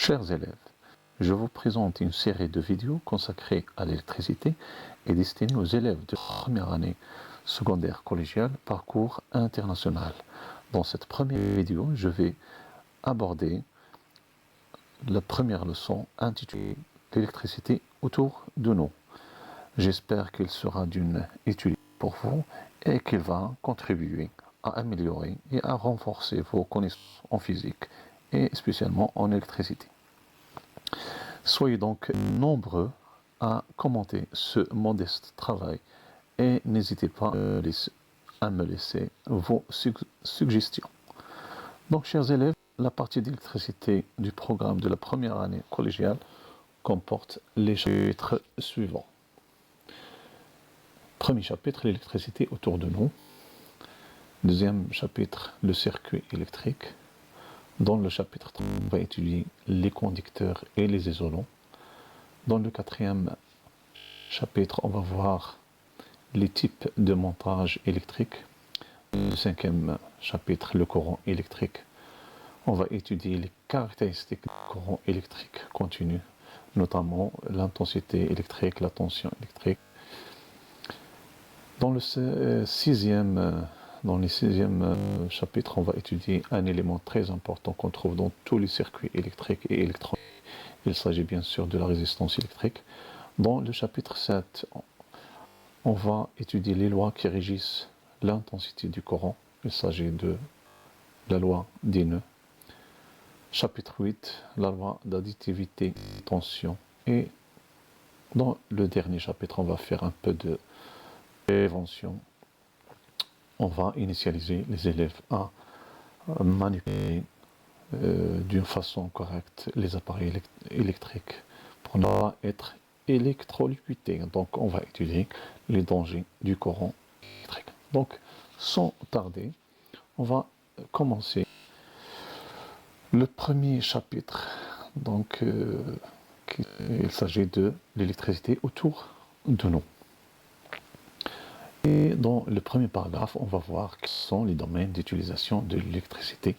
Chers élèves, je vous présente une série de vidéos consacrées à l'électricité et destinées aux élèves de première année secondaire collégiale parcours international. Dans cette première vidéo, je vais aborder la première leçon intitulée l'électricité autour de nous. J'espère qu'il sera d'une utilité pour vous et qu'il va contribuer à améliorer et à renforcer vos connaissances en physique et spécialement en électricité. Soyez donc nombreux à commenter ce modeste travail et n'hésitez pas à me laisser vos suggestions. Donc, chers élèves, la partie d'électricité du programme de la première année collégiale comporte les chapitres suivants. Premier chapitre, l'électricité autour de nous. Deuxième chapitre, le circuit électrique. Dans le chapitre 3, on va étudier les conducteurs et les isolants. Dans le quatrième chapitre, on va voir les types de montage électrique. Le cinquième chapitre, le courant électrique. On va étudier les caractéristiques du courant électrique continu, notamment l'intensité électrique, la tension électrique. Dans les sixième chapitre, on va étudier un élément très important qu'on trouve dans tous les circuits électriques et électroniques. Il s'agit bien sûr de la résistance électrique. Dans le chapitre 7, on va étudier les lois qui régissent l'intensité du courant. Il s'agit de la loi des nœuds. Chapitre 8, la loi d'additivité de tension. Et dans le dernier chapitre, on va faire un peu de prévention. On va initialiser les élèves à manipuler d'une façon correcte les appareils électriques pour ne pas être électrocutés. Donc, on va étudier les dangers du courant électrique. Donc, sans tarder, on va commencer le premier chapitre. Donc, il s'agit de l'électricité autour de nous. Et dans le premier paragraphe, on va voir quels sont les domaines d'utilisation de l'électricité.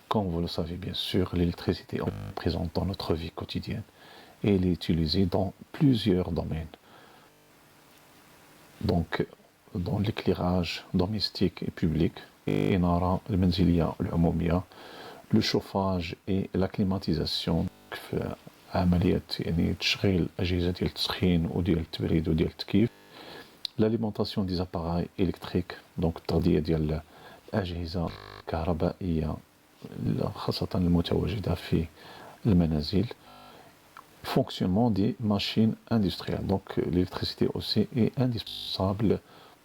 Comme vous le savez bien sûr, l'électricité est présente dans notre vie quotidienne et elle est utilisée dans plusieurs domaines. Donc, dans l'éclairage domestique et public, le chauffage et la climatisation, l'alimentation des appareils électriques, donc التغذية ديال الأجهزة الكهربائية خاصة المتواجدة في المنازل, fonctionnement des machines industrielles. Donc l'électricité aussi est indispensable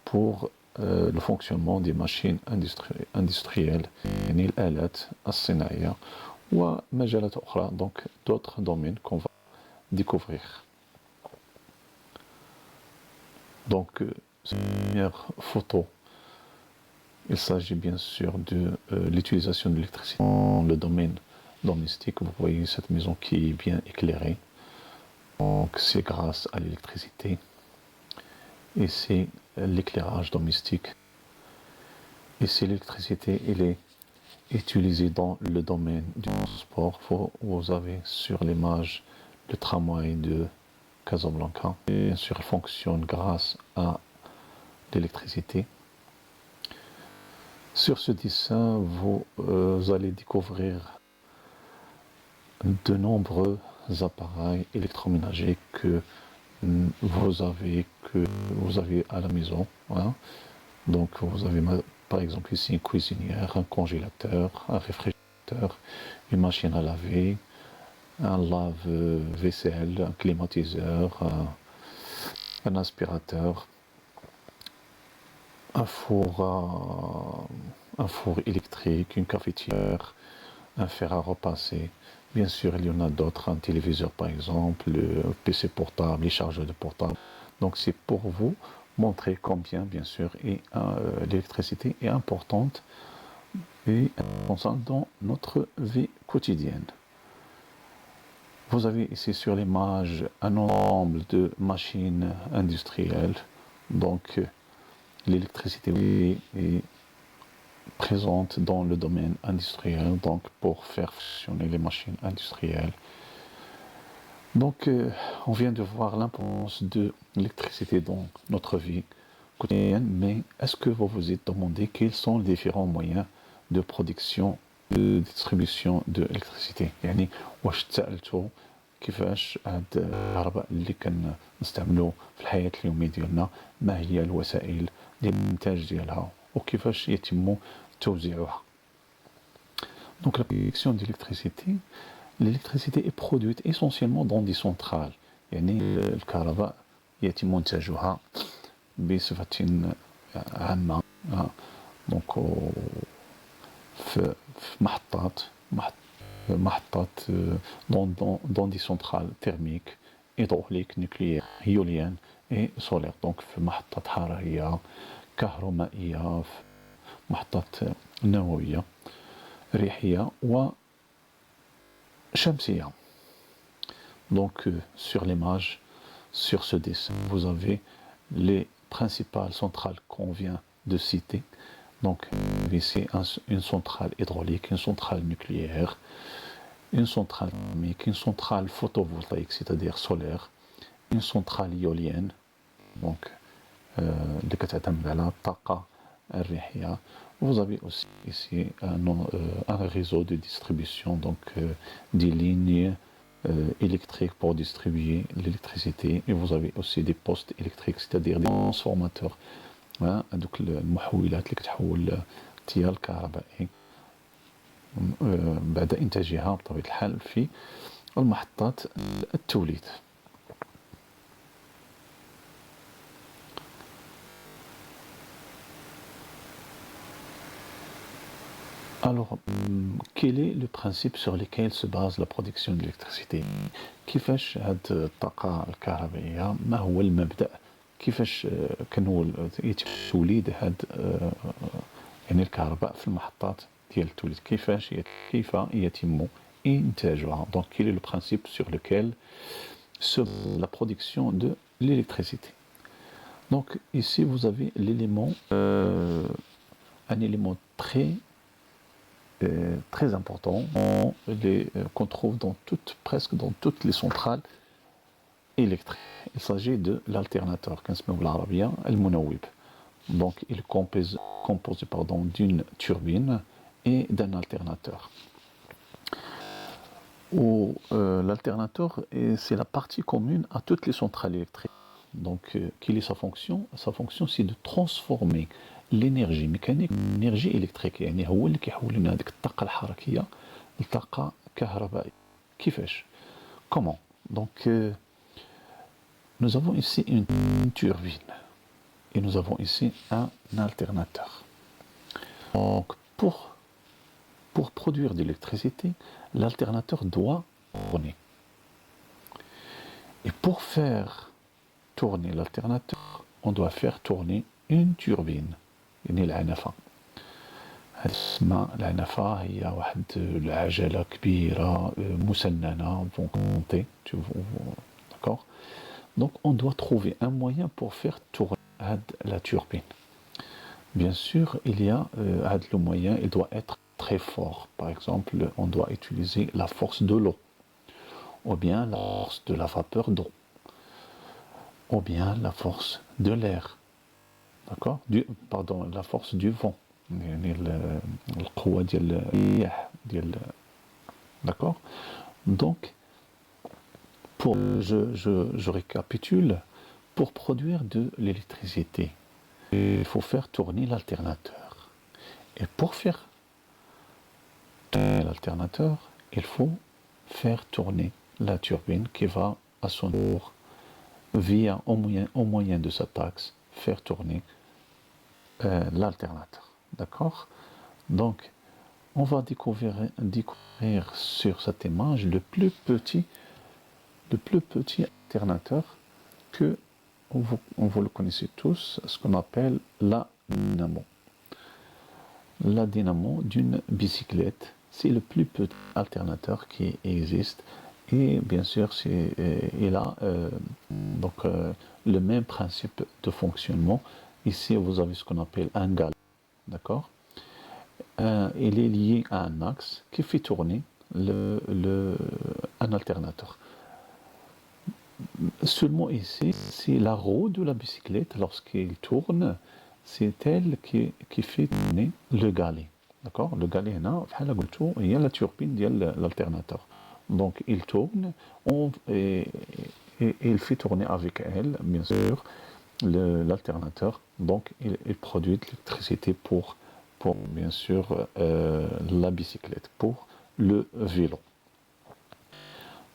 pour le fonctionnement des machines industrielles, يعني الآلات الصناعية ومجالات أخرى, donc d'autres domaines qu'on va découvrir. Donc, première photo, il s'agit bien sûr de l'utilisation de l'électricité dans le domaine domestique. Vous voyez cette maison qui est bien éclairée. Donc, c'est grâce à l'électricité. Et c'est l'éclairage domestique. Et c'est l'électricité, elle est utilisée dans le domaine du transport. Vous avez sur l'image le tramway de Casablanca. Et bien sûr, elle fonctionne grâce à l'électricité. Sur ce dessin, vous allez découvrir de nombreux appareils électroménagers que vous avez à la maison. Hein. Donc, vous avez par exemple ici une cuisinière, un congélateur, un réfrigérateur, une machine à laver, un lave-vaisselle, un climatiseur, un aspirateur, un four électrique, une cafetière, un fer à repasser. Bien sûr, il y en a d'autres, un téléviseur par exemple, le PC portable, les chargeurs de portable. Donc c'est pour vous montrer combien, bien sûr, l'électricité est importante et dans notre vie quotidienne. Vous avez ici sur l'image un ensemble de machines industrielles. Donc, l'électricité est présente dans le domaine industriel, donc pour faire fonctionner les machines industrielles. Donc, on vient de voir l'importance de l'électricité dans notre vie quotidienne, mais est-ce que vous vous êtes demandé quels sont les différents moyens de production, de distribution de l'électricité؟ يعني واش تسألتوا كيفاش هاد الكهرباء اللي كنستعملوا في الحياة اليومية ديالنا، ما هي الوسائل للإنتاج ديالها وكيفاش يتم توزيعها؟ Donc la production d'électricité, l'électricité est produite essentiellement dans des centrales. يعني الكهرباء يتم إنتاجها بصفة عامة دونك في محطات dans des centrales thermiques, hydrauliques, nucléaires, éoliennes et solaires. Donc في محطات حرارية، كهرومائية، في محطات نووية، ريحية وشمسية. Donc sur l'image, sur ce dessin, vous avez les principales centrales qu'on vient de citer. Donc ici une centrale hydraulique, une centrale nucléaire, une centrale thermique, une centrale photovoltaïque, c'est-à-dire solaire, une centrale éolienne, donc اللي كتعتمد على الطاقة الريحية. Vous avez aussi ici un réseau de distribution, donc des lignes électriques pour distribuer l'électricité, et vous avez aussi des postes électriques, c'est-à-dire des transformateurs. هذوك المحولات اللي كتحول التيار الكهربائي بعد إنتاجها بطبيعة الحال في المحطات التوليد. Alors, quel est le principe sur lequel se base la production de l'électricité؟ كيفاش هاد الطاقة الكهربائية، ما هو المبدأ؟ كيفاش يتم توليد هاد يعني الكهرباء في المحطات ديال التوليد؟ كيف يتم إنتاجها؟ Donc, quel est le principe sur lequel se base la production de l'électricité? Donc, ici, vous avez l'élément, un élément très important qu'on trouve presque dans toutes les centrales électriques. Il s'agit de l'alternateur, كنسميوه بالعربية المنوب. Donc il est composé d'une turbine et d'un alternateur. L'alternateur, c'est la partie commune à toutes les centrales électriques. Donc quelle est sa fonction? Sa fonction, c'est de transformer l'énergie mécanique en énergie électrique. يعني هو اللي كيحول لنا هذيك الطاقة الحركية لطاقة كهربائية. كيفاش؟ Comment? Donc nous avons ici une turbine et nous avons ici un alternateur. Donc pour produire de l'électricité, l'alternateur doit tourner. Et pour faire tourner l'alternateur, on doit faire tourner une turbine. يعني العنفة. هذه اسمها العنفة، هي واحد العجلة كبيرة مسننة montée. D'accord? Donc on doit trouver un moyen pour faire tourner la turbine. Bien sûr, il y a le moyen, il doit être très fort. Par exemple, on doit utiliser la force de l'eau, ou bien la force de la vapeur d'eau, ou bien la force de l'air. D'accord? Pardon, la force du vent. D'accord? Donc, je récapitule. Pour produire de l'électricité, il faut faire tourner l'alternateur. Et pour faire tourner l'alternateur, il faut faire tourner la turbine qui va à son tour, au moyen de sa axe, faire tourner l'alternateur. D'accord? Donc, on va découvrir sur cette image le plus petit alternateur que vous le connaissez tous, ce qu'on appelle la dynamo. La dynamo d'une bicyclette, c'est le plus petit alternateur qui existe. Et bien sûr, il a le même principe de fonctionnement. Ici, vous avez ce qu'on appelle un galon. D'accord? il est lié à un axe qui fait tourner un alternateur. Seulement ici, c'est la roue de la bicyclette, lorsqu'il tourne, c'est elle qui fait tourner le galet. D'accord? Le galet, il y a la turbine, il y a l'alternateur. Donc il tourne et il fait tourner avec elle, bien sûr, l'alternateur. Donc il produit de l'électricité pour bien sûr, la bicyclette, pour le vélo.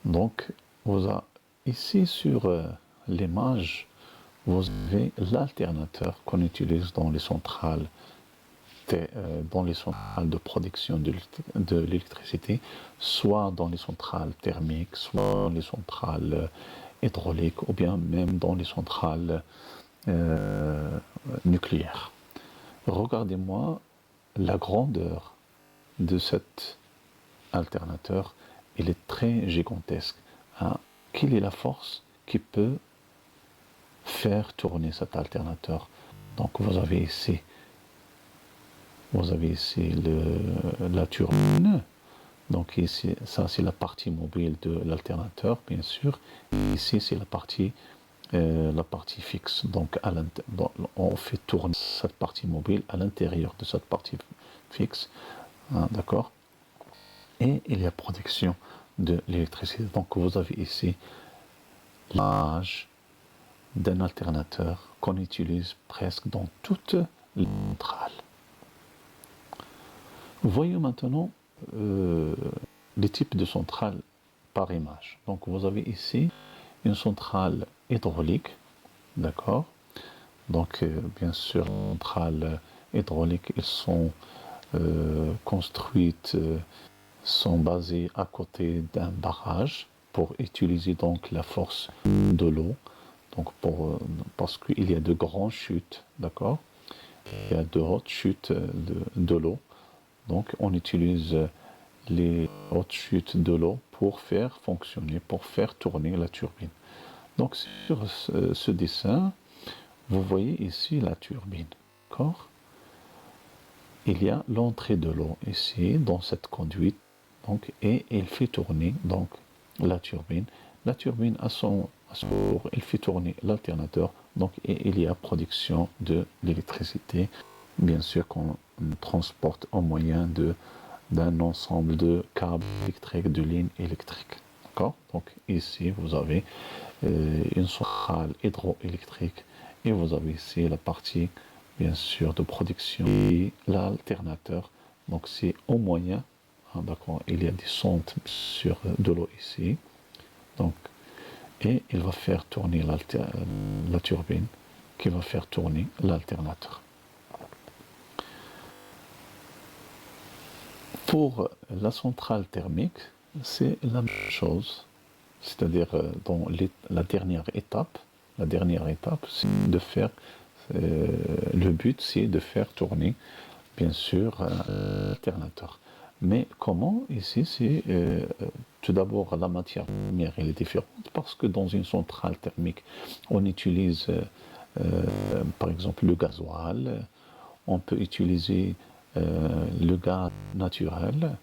Donc, ici sur l'image, vous avez l'alternateur qu'on utilise dans les centrales, de production de l'électricité, soit dans les centrales thermiques, soit dans les centrales hydrauliques, ou bien même dans les centrales nucléaires. Regardez-moi la grandeur de cet alternateur. Il est très gigantesque. Hein? Quelle est la force qui peut faire tourner cet alternateur? Donc vous avez ici la turbine. Donc ici, ça c'est la partie mobile de l'alternateur, bien sûr. Ici c'est la partie fixe. Donc on fait tourner cette partie mobile à l'intérieur de cette partie fixe. Hein, d'accord? Et il y a production de l'électricité. Donc vous avez ici l'image d'un alternateur qu'on utilise presque dans toutes les centrales. Voyons maintenant les types de centrales par image. Donc vous avez ici une centrale hydraulique, d'accord? Donc bien sûr, les centrales hydrauliques, elles sont construites, sont basées à côté d'un barrage pour utiliser donc la force de l'eau. Donc parce qu'il y a de grandes chutes, d'accord? Il y a de hautes chutes de l'eau. Donc on utilise les hautes chutes de l'eau pour faire fonctionner, pour faire tourner la turbine. Donc sur ce dessin, vous voyez ici la turbine, d'accord? Il y a l'entrée de l'eau ici dans cette conduite, donc, et il fait tourner donc la turbine. La turbine à son tour, il fait tourner l'alternateur, donc, et il y a production de l'électricité, bien sûr qu'on transporte au moyen d'un ensemble de câbles électriques, de lignes électriques. D'accord? Donc ici vous avez une centrale hydroélectrique et vous avez ici la partie bien sûr de production et l'alternateur. Donc c'est au moyen, hein, d'accord, il y a des sondes sur de l'eau ici. Donc, et il va faire tourner la turbine qui va faire tourner l'alternateur. Pour la centrale thermique, c'est la même chose. C'est-à-dire dans la dernière étape, c'est de faire, le but c'est de faire tourner, bien sûr, l'alternateur. Mais comment? Ici, c'est tout d'abord la matière première, elle est différente parce que dans une centrale thermique, on utilise par exemple le gasoil, on peut utiliser le gaz naturel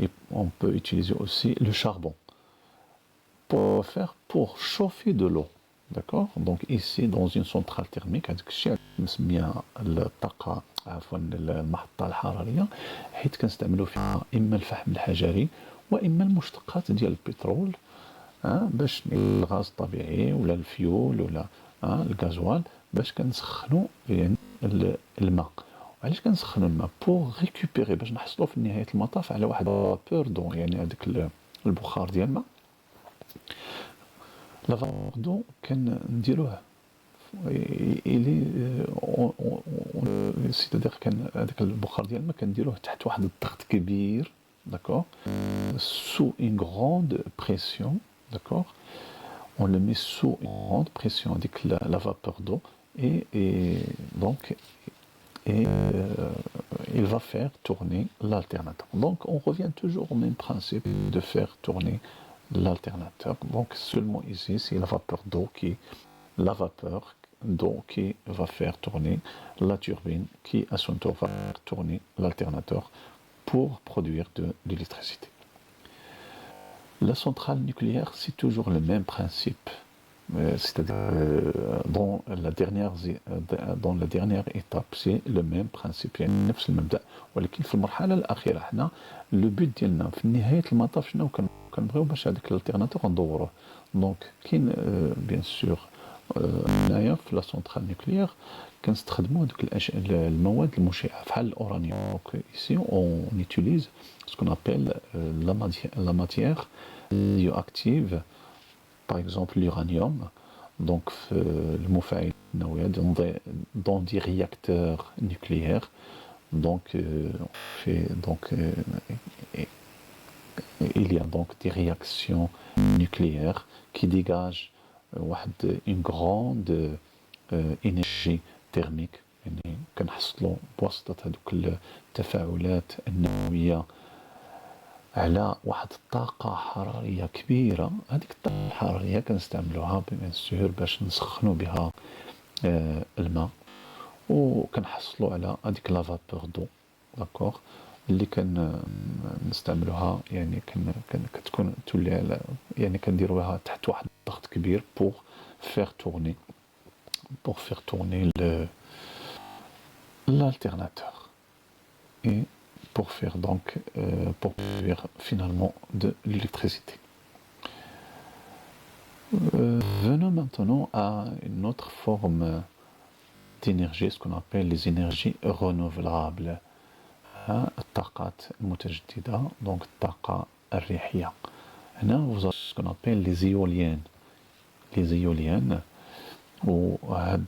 et on peut utiliser aussi le charbon pour chauffer de l'eau. D'accord? Donc ici dans une centrale thermique هذاك الشيء مسميها الطاقة عفوا المحطة الحرارية حيث كنستعملوا فيها إما الفحم الحجري وإما المشتقات ديال البترول باش الغاز الطبيعي ولا الفيول ولا الغازوال باش كنسخنوا يعني الماء. وعلاش كنسخنوا الماء؟ بور ريكوبيري باش نحصلوا في نهاية المطاف على واحد فابور دو يعني هذاك البخار ديال الماء. La vapeur d'eau كنديروه c'est-à-dire كان هذاك البخار ديال الماء كنديروه تحت واحد الضغط كبير, d'accord, sous une grande pression, d'accord, on le met sous une grande pression avec la vapeur d'eau et donc il va faire tourner l'alternateur. Donc on revient toujours au même principe de faire tourner l'alternateur. Donc seulement ici c'est la vapeur d'eau la vapeur d'eau qui va faire tourner la turbine qui à son tour va faire tourner l'alternateur pour produire de l'électricité. La centrale nucléaire, c'est toujours le même principe. C'est-à-dire dans la dernière étape c'est le même principe يعني نفس المبدأ ولكن في المرحله الاخيره حنا لو بوت ديالنا في نهايه المطاف شنو كنبغيو باش هذاك الالتيرناتور ندوروه دونك كاين بيان سور هنايا في لا سونترال نوكليير كنستخدموا هذوك المواد المشعه بحال الاورانيوم دونك ايسي اون utilise ce qu'on appelle la matière radioactive. Par exemple l'uranium, donc le مفاعل النووي dans des réacteurs nucléaires. Donc, il y a donc des réactions nucléaires qui dégagent une grande énergie thermique. يعني كنحصلوا بواسطة هذوك التفاعلات النووية على واحد الطاقة حرارية كبيرة. هذيك الطاقة الحرارية كنستعملوها بيان سور باش نسخنوا بها الماء وكنحصلوا على هذيك لا فابور دو داكوغ اللي كنستعملوها يعني كتكون تولي على يعني كنديروها تحت واحد الضغط كبير pour faire tourner l'alternateur et pour faire donc pour produire finalement de l'électricité. Venons maintenant à une autre forme d'énergie, ce qu'on appelle les énergies renouvelables. الطاقات المتجددة donc الطاقة الريحية. هنا vous avez ce qu'on appelle les éoliennes. Les éoliennes وهاد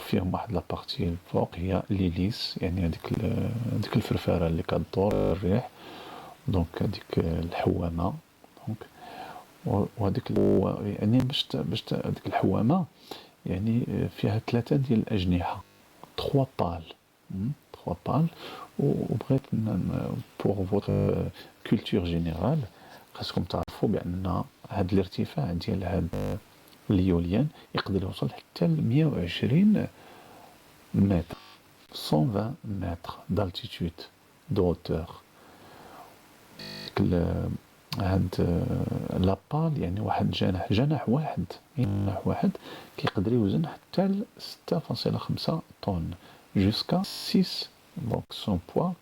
فيهم واحد لابارتي الفوق هي ليليس يعني هذيك الفرفاره اللي كدور الريح دونك هذيك الحوامه دونك وهذيك يعني باش هذيك الحوامه يعني فيها 3 ديال الاجنحه 3 بال وبغيت pour votre culture générale خاصكم تعرفوا بان هذا الارتفاع ديال هذا اليوليان يقدر يوصل حتى ل 120 متر 120 متر d'altitude de hauteur. هاد لابال يعني واحد جناح واحد كيقدر يوزن حتى ل 6.5 طن jusqu'à 6 donc son poids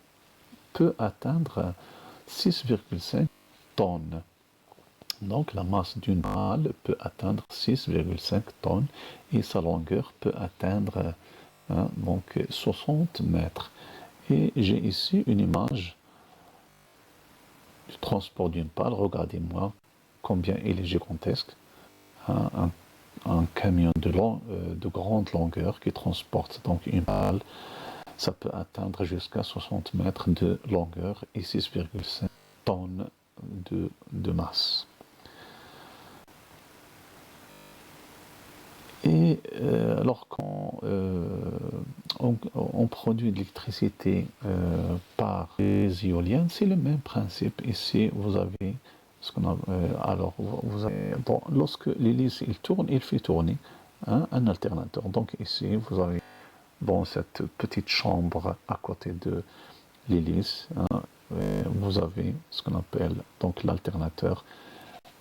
peut atteindre 6,5 tonnes. Donc la masse d'une balle peut atteindre 6,5 tonnes et sa longueur peut atteindre donc 60 mètres. Et j'ai ici une image du transport d'une balle. Regardez-moi combien il est gigantesque. Un camion de grande longueur qui transporte donc une balle, ça peut atteindre jusqu'à 60 mètres de longueur et 6,5 tonnes de masse. Et alors quand on produit de l'électricité par les éoliennes, c'est le même principe. Ici, vous avez ce qu'on a. Alors, vous avez, lorsque l'hélice il tourne, il fait tourner un alternateur. Donc ici, vous avez dans cette petite chambre à côté de l'hélice, vous avez ce qu'on appelle donc l'alternateur.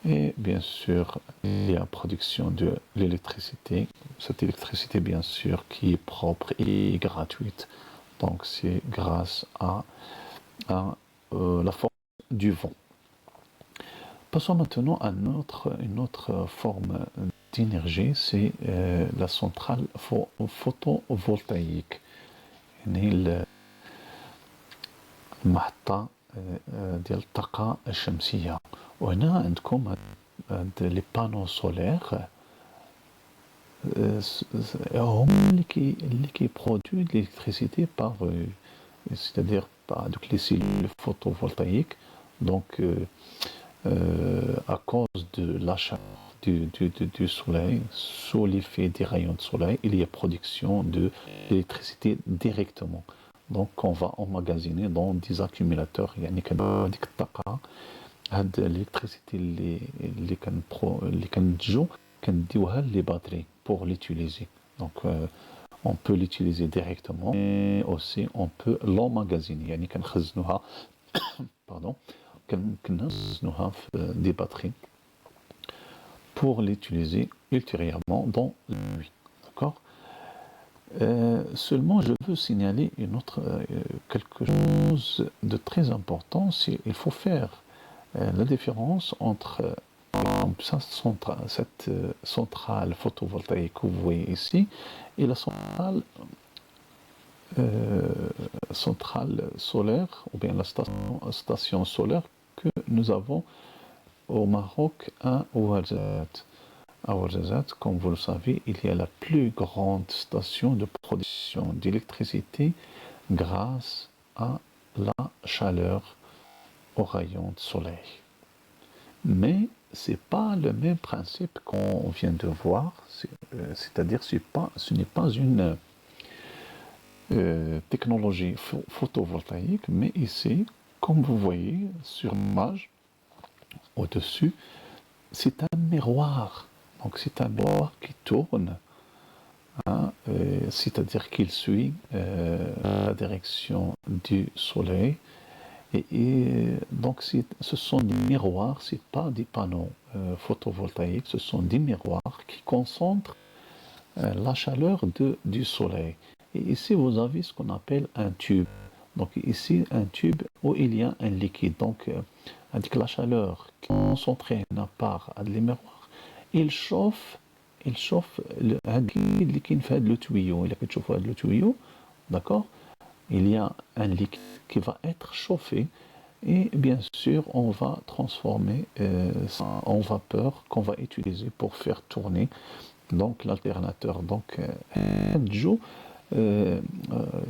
Et bien sûr, il y a production de l'électricité. Cette électricité, bien sûr, qui est propre et gratuite. Donc, c'est grâce à la force du vent. Passons maintenant à une autre forme d'énergie, c'est la centrale photovoltaïque. المحطة ديال الطاقة الشمسية وهنا عندكم لي بانو سولير هما اللي كيبرودوي l'électricité par c'est-à-dire par donc les cellules photovoltaïques donc à cause de la chaleur du soleil sous l'effet des rayons de soleil il y a production de l'électricité directement. Donc on va emmagasiner dans des accumulateurs يعني هذيك الطاقة هاد l'électricité اللي كنتجو كنديوها لي باتري pour l'utiliser Donc, on peut l'utiliser directement et aussi on peut l'emmagasiner. يعني كنخزنوها pardon كنخزنوها في des batteries pour l'utiliser ultérieurement dans la nuit. D'accord? Seulement, je veux signaler quelque chose de très important. Il faut faire la différence entre cette centrale photovoltaïque que vous voyez ici et la centrale solaire ou bien la station solaire que nous avons au Maroc à Ouarzazate. À Ouarzazate, comme vous le savez, il y a la plus grande station de production d'électricité grâce à la chaleur au rayon de soleil. Mais ce n'est pas le même principe qu'on vient de voir, c'est-à-dire ce n'est pas une technologie photovoltaïque, mais ici, comme vous voyez sur l'image au-dessus, c'est un miroir. Donc c'est un miroir qui tourne, hein, c'est-à-dire qu'il suit la direction du soleil. Et donc ce sont des miroirs, ce n'est pas des panneaux photovoltaïques, ce sont des miroirs qui concentrent la chaleur du soleil. Et ici vous avez ce qu'on appelle un tube. Donc ici un tube où il y a un liquide. Donc avec la chaleur concentrée par les miroirs, il chauffe le liquide qui fait le tuyau. Il y a quelque chose le tuyau, d'accord? Il y a un liquide qui va être chauffé et bien sûr on va transformer ça en vapeur qu'on va utiliser pour faire tourner donc l'alternateur. Donc جو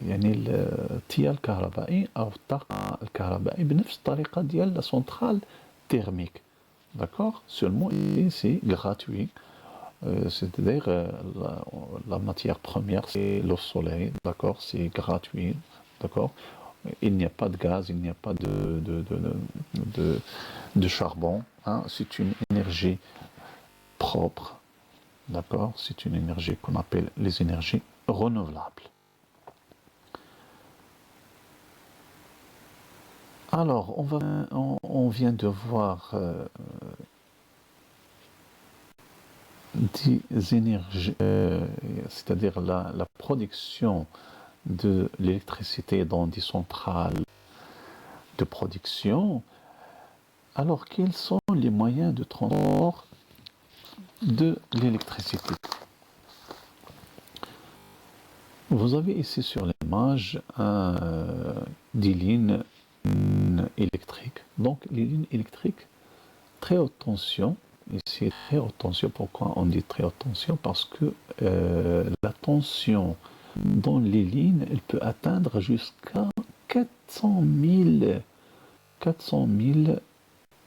يعني التيار الكهربائي او الطاقه الكهربائي بنفس الطريقه ديال la centrale thermique. D'accord? Seulement ici c'est gratuit. C'est-à-dire la matière première, c'est le soleil, d'accord, c'est gratuit, d'accord. Il n'y a pas de gaz, il n'y a pas de charbon, hein. C'est une énergie propre, d'accord. C'est une énergie qu'on appelle les énergies renouvelables. Alors, on vient de voir des énergies, c'est-à-dire la production de l'électricité dans des centrales de production. Alors, quels sont les moyens de transport de l'électricité? Vous avez ici sur l'image des lignes électriques. Donc, les lignes électriques très haute tension. Ici, très haute tension. Pourquoi on dit très haute tension? Parce que la tension dans les lignes, elle peut atteindre jusqu'à 400 000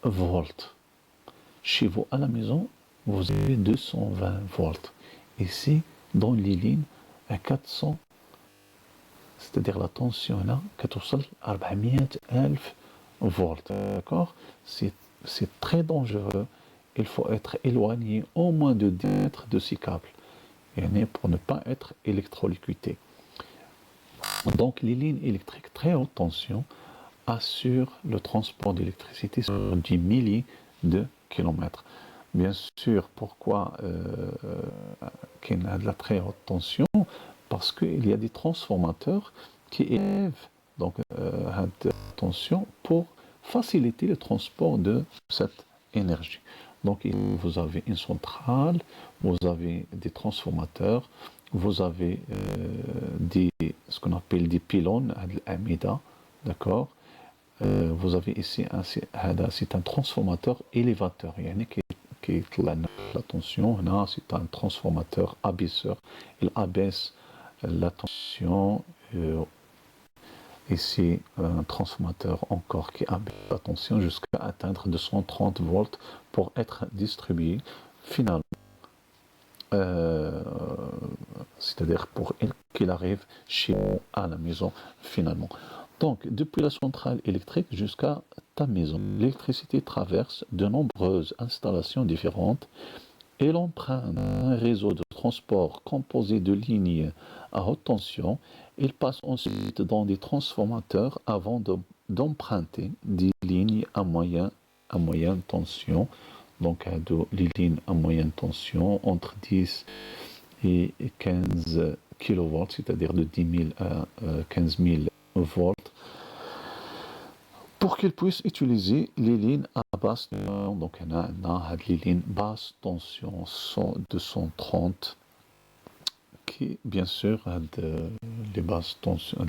volts. Chez vous, à la maison, vous avez 220 volts. Ici, dans les lignes, à 400, c'est-à-dire la tension là, 400 000 volts. D'accord? C'est très dangereux. Il faut être éloigné au moins de 10 mètres de ces câbles pour ne pas être électrocuté. Donc les lignes électriques très haute tension assurent le transport d'électricité sur des milliers de kilomètres. Bien sûr, pourquoi qu'il y a de la très haute tension? Parce qu'il y a des transformateurs qui élèvent donc la tension pour faciliter le transport de cette énergie. Donc vous avez une centrale, vous avez des transformateurs, vous avez ce qu'on appelle des pylônes, l'amida, d'accord. Vous avez ici c'est un transformateur élévateur, qui يطلع la tension. Là, c'est un transformateur abaisseur. Il abaisse la tension. Ici, un transformateur encore qui abaisse la tension jusqu'à atteindre 230 volts pour être distribué finalement. C'est-à-dire pour qu'il arrive chez vous à la maison finalement. Donc, depuis la centrale électrique jusqu'à ta maison, l'électricité traverse de nombreuses installations différentes et l'emprunte un réseau de transport composé de lignes à haute tension. Il passe ensuite dans des transformateurs avant d'emprunter des lignes à moyenne tension. Donc, les lignes à moyenne tension entre 10 et 15 kV, c'est-à-dire de 10 000 à 15 000 volts, pour qu'ils puissent utiliser les lignes à basse tension. Donc, on a les lignes basse tension 230 qui, bien sûr,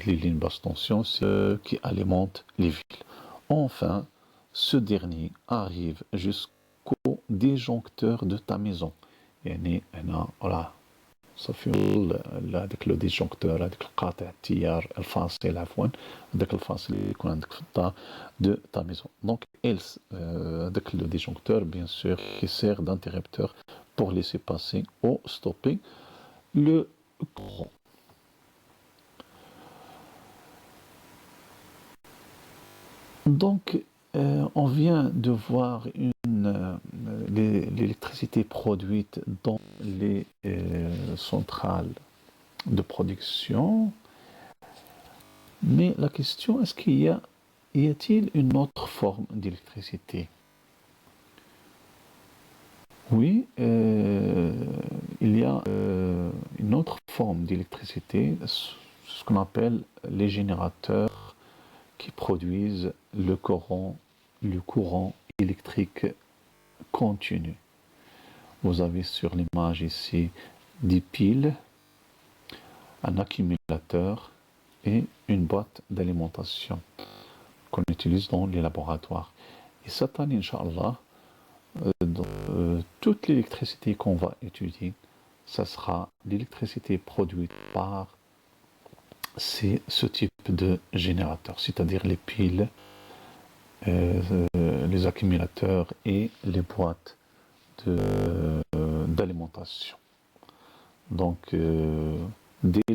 les lignes basse tension, c'est ce qui alimentent les villes. Enfin, ce dernier arrive jusqu'au disjoncteur de ta maison. يعني هنا راه صافي هذاك لو ديجونكتور هذاك القاطع التيار الفاصل عفوا هذاك الفاصل اللي يكون عندك في الدار de ta maison. Donc هذاك لو ديجونكتور bien sûr qui sert d'interrupteur pour laisser passer ou stopper le courant. Donc on vient de voir l'électricité produite dans les centrales de production. Mais la question, est-ce y a-t-il une autre forme d'électricité? Oui, il y a une autre forme d'électricité, ce qu'on appelle les générateurs qui produisent le courant électrique continu. Vous avez sur l'image ici des piles, un accumulateur et une boîte d'alimentation qu'on utilise dans les laboratoires. Et cette année, Inch'Allah, toute l'électricité qu'on va étudier, ça sera l'électricité produite par ce type de générateur, c'est-à-dire les piles, les accumulateurs et les boîtes d'alimentation. Donc, dès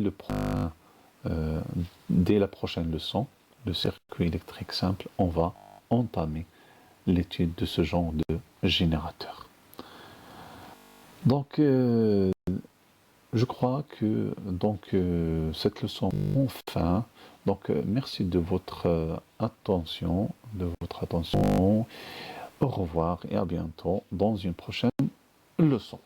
la prochaine leçon, le circuit électrique simple, on va entamer l'étude de ce genre de générateur. Donc, je crois que cette leçon enfin. Donc, merci de votre attention, Au revoir et à bientôt dans une prochaine leçon.